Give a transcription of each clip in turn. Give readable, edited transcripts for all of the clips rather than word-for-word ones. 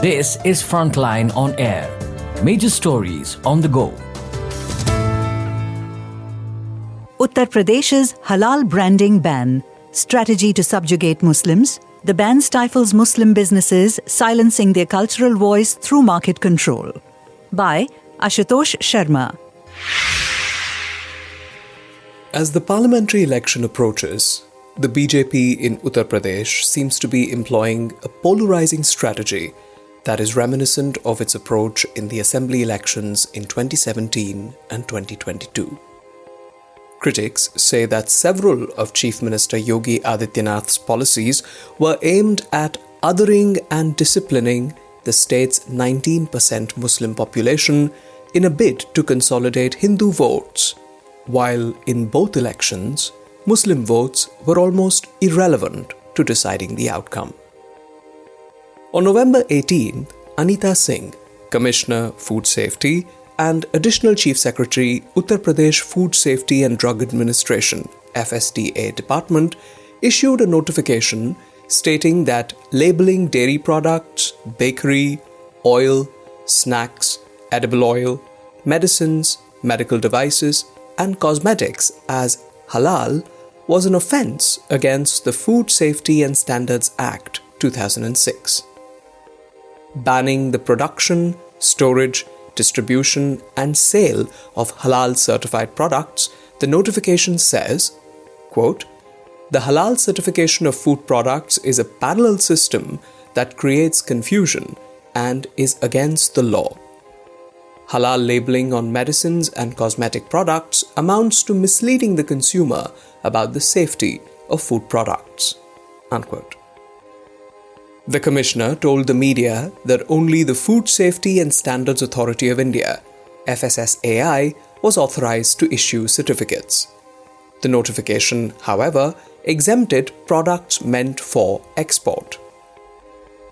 This is Frontline on Air. Major stories on the go. Uttar Pradesh's halal branding ban. Strategy to subjugate Muslims. The ban stifles Muslim businesses, silencing their cultural voice through market control. By Ashutosh Sharma. As the parliamentary election approaches, the BJP in Uttar Pradesh seems to be employing a polarizing strategy that is reminiscent of its approach in the assembly elections in 2017 and 2022. Critics say that several of Chief Minister Yogi Adityanath's policies were aimed at othering and disciplining the state's 19% Muslim population in a bid to consolidate Hindu votes, while in both elections, Muslim votes were almost irrelevant to deciding the outcome. On November 18th, Anita Singh, Commissioner, Food Safety, and Additional Chief Secretary, Uttar Pradesh Food Safety and Drug Administration (FSDA) Department, issued a notification stating that labeling dairy products, bakery, oil, snacks, edible oil, medicines, medical devices, and cosmetics as halal was an offence against the Food Safety and Standards Act 2006. Banning the production, storage, distribution and sale of halal certified products, the notification says, quote, "The halal certification of food products is a parallel system that creates confusion and is against the law. Halal labeling on medicines and cosmetic products amounts to misleading the consumer about the safety of food products." Unquote. The Commissioner told the media that only the Food Safety and Standards Authority of India, FSSAI, was authorized to issue certificates. The notification, however, exempted products meant for export.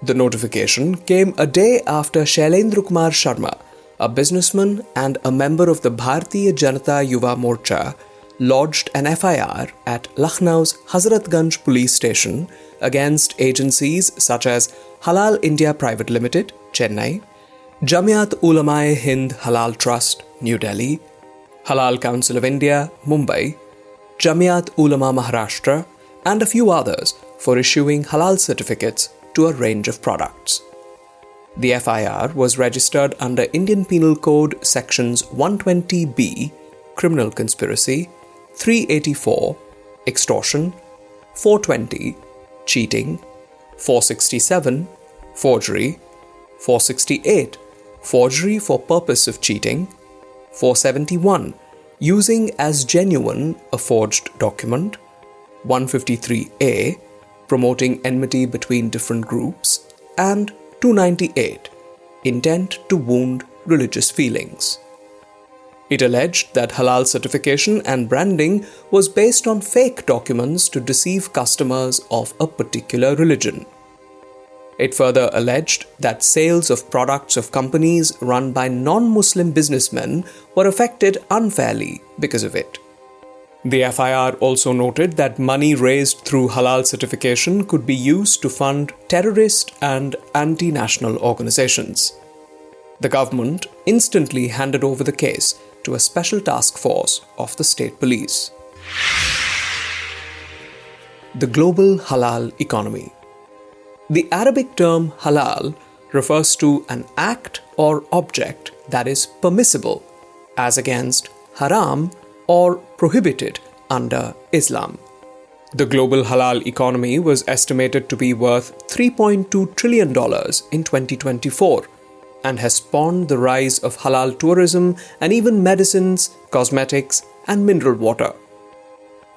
The notification came a day after Shailendra Kumar Sharma, a businessman and a member of the Bharatiya Janata Yuva Morcha, lodged an FIR at Lucknow's Hazratganj police station against agencies such as Halal India Private Limited, Chennai, Jamiat Ulama-e-Hind Halal Trust, New Delhi, Halal Council of India, Mumbai, Jamiat Ulama Maharashtra, and a few others for issuing halal certificates to a range of products. The FIR was registered under Indian Penal Code sections 120B, criminal conspiracy, 384, extortion, 420, cheating, 467, forgery, 468, forgery for purpose of cheating, 471, using as genuine a forged document, 153A, promoting enmity between different groups, and 298, intent to wound religious feelings. It alleged that halal certification and branding was based on fake documents to deceive customers of a particular religion. It further alleged that sales of products of companies run by non-Muslim businessmen were affected unfairly because of it. The FIR also noted that money raised through halal certification could be used to fund terrorist and anti-national organizations. The government instantly handed over the case to a special task force of the state police. The global halal economy. The Arabic term halal refers to an act or object that is permissible, as against haram or prohibited under Islam. The global halal economy was estimated to be worth $3.2 trillion in 2024 and has spawned the rise of halal tourism and even medicines, cosmetics, and mineral water.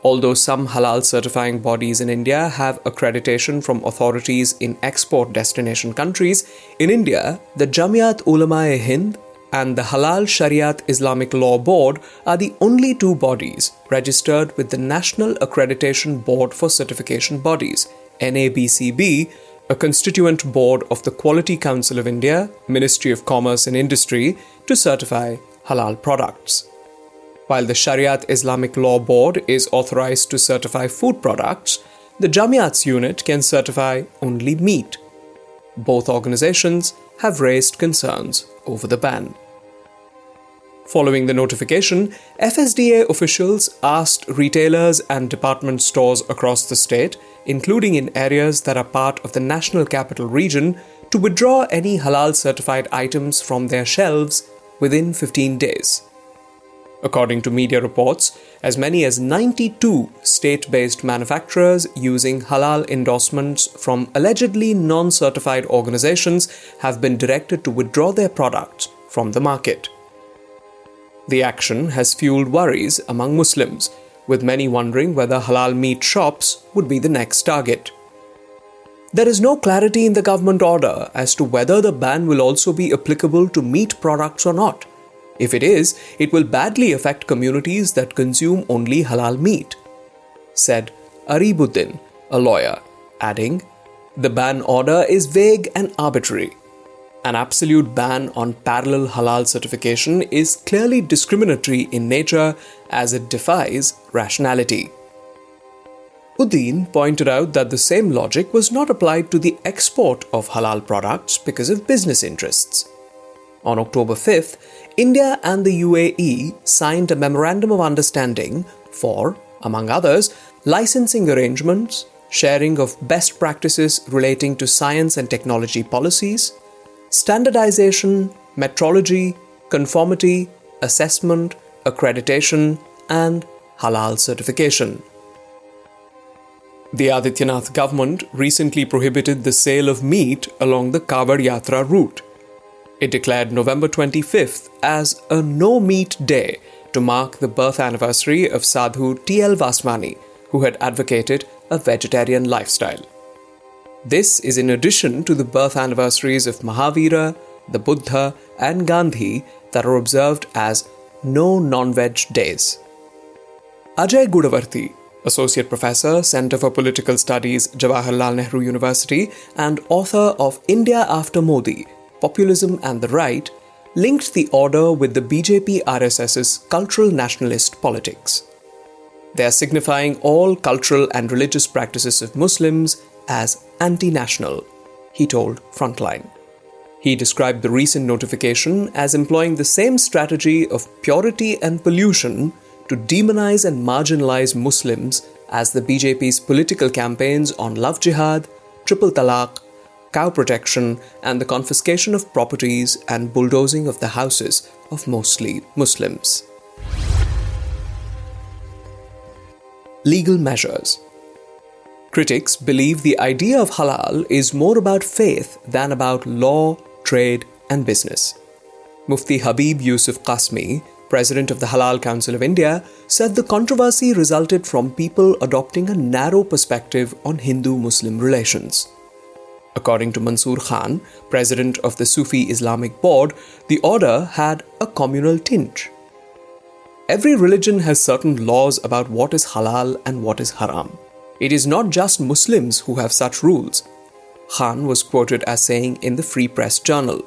Although some halal certifying bodies in India have accreditation from authorities in export destination countries, in India, the Jamiat Ulama-e-Hind and the Halal Shariat Islamic Law Board are the only two bodies registered with the National Accreditation Board for Certification Bodies, NABCB, a constituent board of the Quality Council of India, Ministry of Commerce and Industry, to certify halal products. While the Shariat Islamic Law Board is authorized to certify food products, the Jamiat's unit can certify only meat. Both organizations have raised concerns over the ban. Following the notification, FSDA officials asked retailers and department stores across the state, including in areas that are part of the National Capital Region, to withdraw any halal-certified items from their shelves within 15 days. According to media reports, as many as 92 state-based manufacturers using halal endorsements from allegedly non-certified organizations have been directed to withdraw their products from the market. The action has fueled worries among Muslims, with many wondering whether halal meat shops would be the next target. There is no clarity in the government order as to whether the ban will also be applicable to meat products or not. If it is, it will badly affect communities that consume only halal meat, said Aribuddin, a lawyer, adding, "The ban order is vague and arbitrary. An absolute ban on parallel halal certification is clearly discriminatory in nature as it defies rationality." Uddin pointed out that the same logic was not applied to the export of halal products because of business interests. On October 5th, India and the UAE signed a Memorandum of Understanding for, among others, licensing arrangements, sharing of best practices relating to science and technology policies, standardization, metrology, conformity, assessment, accreditation, and halal certification. The Adityanath government recently prohibited the sale of meat along the Kawad Yatra route. It declared November 25th as a no-meat day to mark the birth anniversary of Sadhu T.L. Vaswani, who had advocated a vegetarian lifestyle. This is in addition to the birth anniversaries of Mahavira, the Buddha, and Gandhi that are observed as no non-veg days. Ajay Gudavarti, Associate Professor, Center for Political Studies, Jawaharlal Nehru University, and author of India After Modi, Populism and the Right, linked the order with the BJP-RSS's cultural nationalist politics. They are signifying all cultural and religious practices of Muslims as anti-national, he told Frontline. He described the recent notification as employing the same strategy of purity and pollution to demonize and marginalize Muslims as the BJP's political campaigns on love jihad, triple talaq, cow protection, and the confiscation of properties and bulldozing of the houses of mostly Muslims. Legal measures. Critics believe the idea of halal is more about faith than about law, trade, and business. Mufti Habib Yusuf Qasmi, President of the Halal Council of India, said the controversy resulted from people adopting a narrow perspective on Hindu-Muslim relations. According to Mansoor Khan, President of the Sufi Islamic Board, the order had a communal tinge. Every religion has certain laws about what is halal and what is haram. It is not just Muslims who have such rules, Khan was quoted as saying in the Free Press Journal.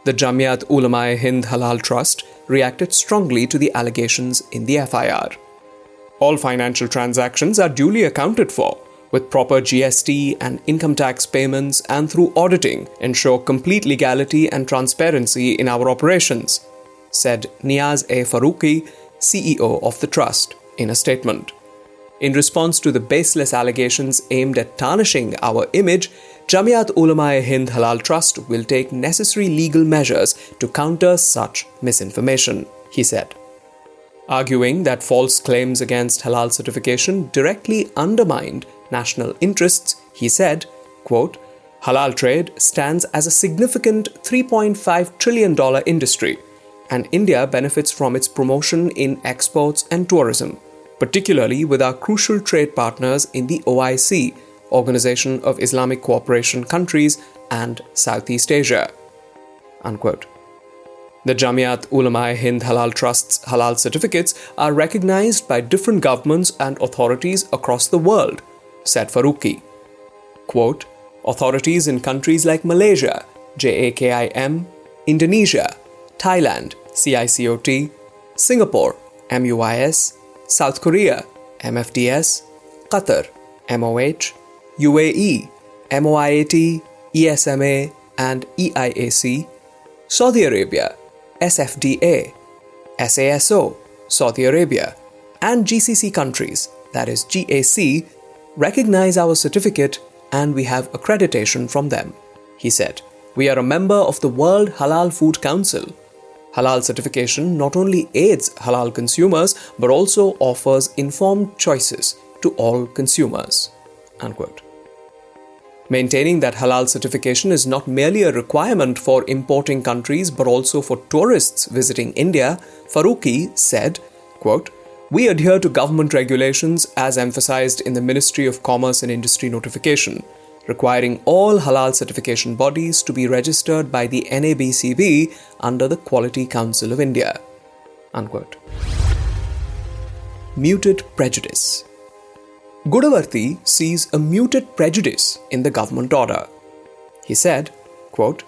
The Jamiat Ulama-e-Hind Halal Trust reacted strongly to the allegations in the FIR. All financial transactions are duly accounted for, with proper GST and income tax payments, and through auditing ensure complete legality and transparency in our operations, said Niaz A. Faruqi, CEO of the trust, in a statement. In response to the baseless allegations aimed at tarnishing our image, Jamiat Ulama-e-Hind Halal Trust will take necessary legal measures to counter such misinformation, he said. Arguing that false claims against halal certification directly undermined national interests, he said, quote, "Halal trade stands as a significant $3.5 trillion industry, and India benefits from its promotion in exports and tourism, particularly with our crucial trade partners in the OIC, Organization of Islamic Cooperation Countries, and Southeast Asia." Unquote. The Jamiat Ulama-e-Hind Halal Trust's halal certificates are recognized by different governments and authorities across the world, said Faruqi. Quote, "Authorities in countries like Malaysia, JAKIM, Indonesia, Thailand, CICOT, Singapore, MUIS, South Korea, MFDS, Qatar, MOH, UAE, MOIAT, ESMA and EIAC, Saudi Arabia, SFDA, SASO, Saudi Arabia, and GCC countries, that is GAC, recognize our certificate and we have accreditation from them, he said. We are a member of the World Halal Food Council. Halal certification not only aids halal consumers but also offers informed choices to all consumers. Unquote. Maintaining that halal certification is not merely a requirement for importing countries but also for tourists visiting India, Farooqi said, quote, "We adhere to government regulations as emphasized in the Ministry of Commerce and Industry notification, requiring all halal certification bodies to be registered by the NABCB under the Quality Council of India." Unquote. Muted prejudice. Gudavarti sees a muted prejudice in the government order. He said, quote,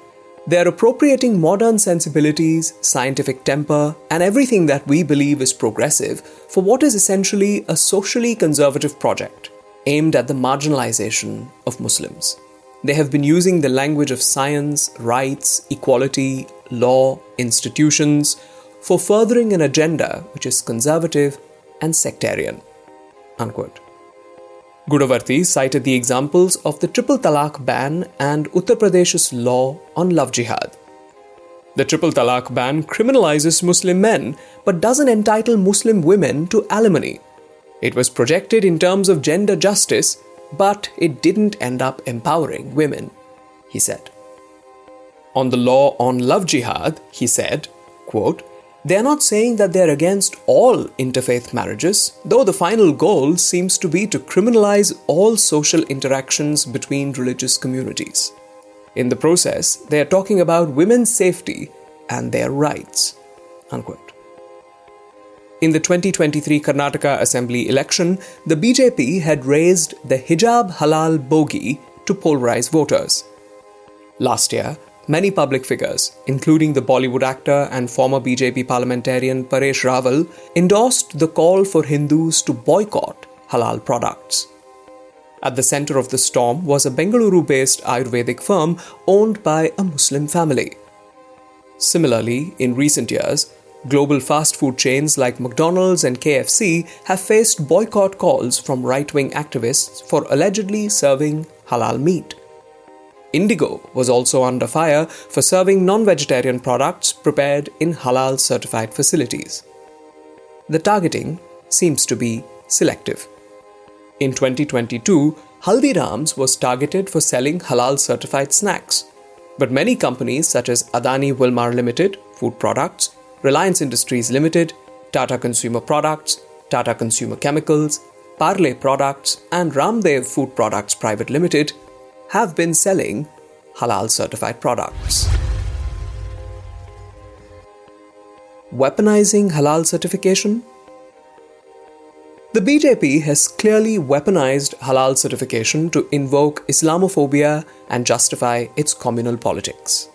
"They are appropriating modern sensibilities, scientific temper, and everything that we believe is progressive for what is essentially a socially conservative project aimed at the marginalization of Muslims. They have been using the language of science, rights, equality, law, institutions for furthering an agenda which is conservative and sectarian." Unquote. Gudavarti cited the examples of the triple talaq ban and Uttar Pradesh's law on love jihad. The triple talaq ban criminalizes Muslim men but doesn't entitle Muslim women to alimony. It was projected in terms of gender justice, but it didn't end up empowering women, he said. On the law on love jihad, he said, quote, "They are not saying that they are against all interfaith marriages, though the final goal seems to be to criminalize all social interactions between religious communities. In the process, they are talking about women's safety and their rights." Unquote. In the 2023 Karnataka Assembly election, the BJP had raised the hijab halal bogey to polarize voters. Last year, many public figures, including the Bollywood actor and former BJP parliamentarian Paresh Rawal, endorsed the call for Hindus to boycott halal products. At the center of the storm was a Bengaluru-based Ayurvedic firm owned by a Muslim family. Similarly, in recent years, global fast food chains like McDonald's and KFC have faced boycott calls from right-wing activists for allegedly serving halal meat. Indigo was also under fire for serving non-vegetarian products prepared in halal-certified facilities. The targeting seems to be selective. In 2022, Haldiram's was targeted for selling halal-certified snacks, but many companies such as Adani Wilmar Limited, food products, Reliance Industries Limited, Tata Consumer Products, Tata Consumer Chemicals, Parle Products, and Ramdev Food Products Private Limited have been selling halal-certified products. Weaponizing halal certification? The BJP has clearly weaponized halal certification to invoke Islamophobia and justify its communal politics.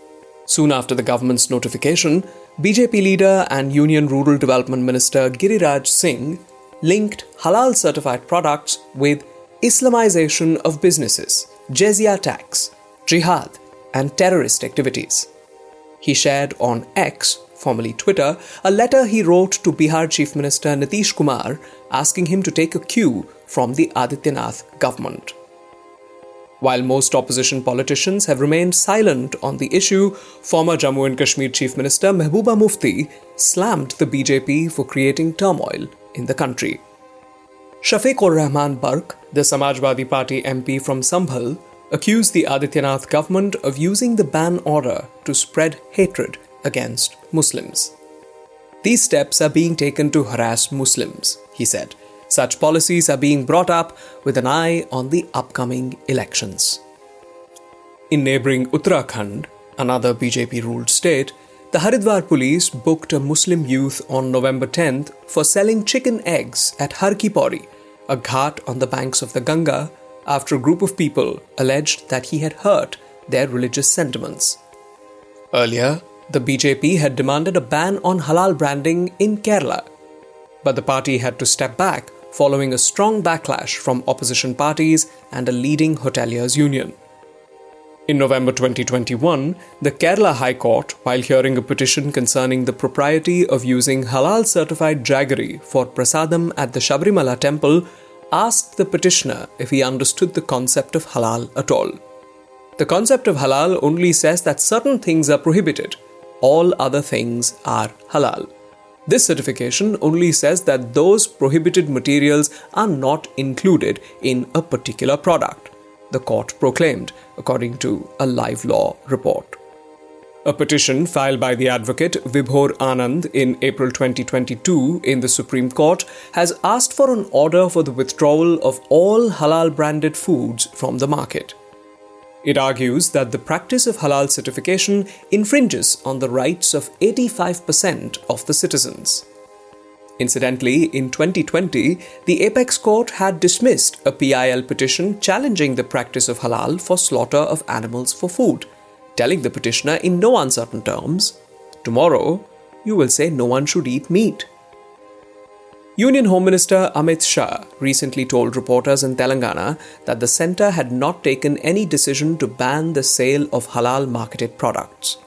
Soon after the government's notification, BJP leader and Union Rural Development Minister Giriraj Singh linked halal-certified products with Islamization of businesses, jizya tax, jihad, and terrorist activities. He shared on X, formerly Twitter, a letter he wrote to Bihar Chief Minister Nitish Kumar asking him to take a cue from the Adityanath government. While most opposition politicians have remained silent on the issue, former Jammu and Kashmir Chief Minister Mehbooba Mufti slammed the BJP for creating turmoil in the country. Shafiq-ur-Rahman Bark, the Samajwadi Party MP from Sambhal, accused the Adityanath government of using the ban order to spread hatred against Muslims. "These steps are being taken to harass Muslims," he said. "Such policies are being brought up with an eye on the upcoming elections." In neighbouring Uttarakhand, another BJP-ruled state, the Haridwar police booked a Muslim youth on November 10th for selling chicken eggs at Har Ki Pauri, a ghat on the banks of the Ganga, after a group of people alleged that he had hurt their religious sentiments. Earlier, the BJP had demanded a ban on halal branding in Kerala, but the party had to step back following a strong backlash from opposition parties and a leading hoteliers union. In November 2021, the Kerala High Court, while hearing a petition concerning the propriety of using halal-certified jaggery for prasadam at the Sabrimala temple, asked the petitioner if he understood the concept of halal at all. The concept of halal only says that certain things are prohibited. All other things are halal. This certification only says that those prohibited materials are not included in a particular product, the court proclaimed, according to a Live Law report. A petition filed by the advocate Vibhor Anand in April 2022 in the Supreme Court has asked for an order for the withdrawal of all halal-branded foods from the market. It argues that the practice of halal certification infringes on the rights of 85% of the citizens. Incidentally, in 2020, the Apex Court had dismissed a PIL petition challenging the practice of halal for slaughter of animals for food, telling the petitioner in no uncertain terms, "Tomorrow, you will say no one should eat meat." Union Home Minister Amit Shah recently told reporters in Telangana that the centre had not taken any decision to ban the sale of halal-marketed products.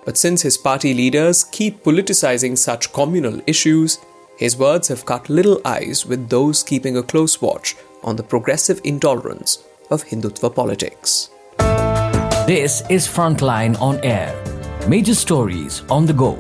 But since his party leaders keep politicizing such communal issues, his words have cut little eyes with those keeping a close watch on the progressive intolerance of Hindutva politics. This is Frontline on Air. Major stories on the go.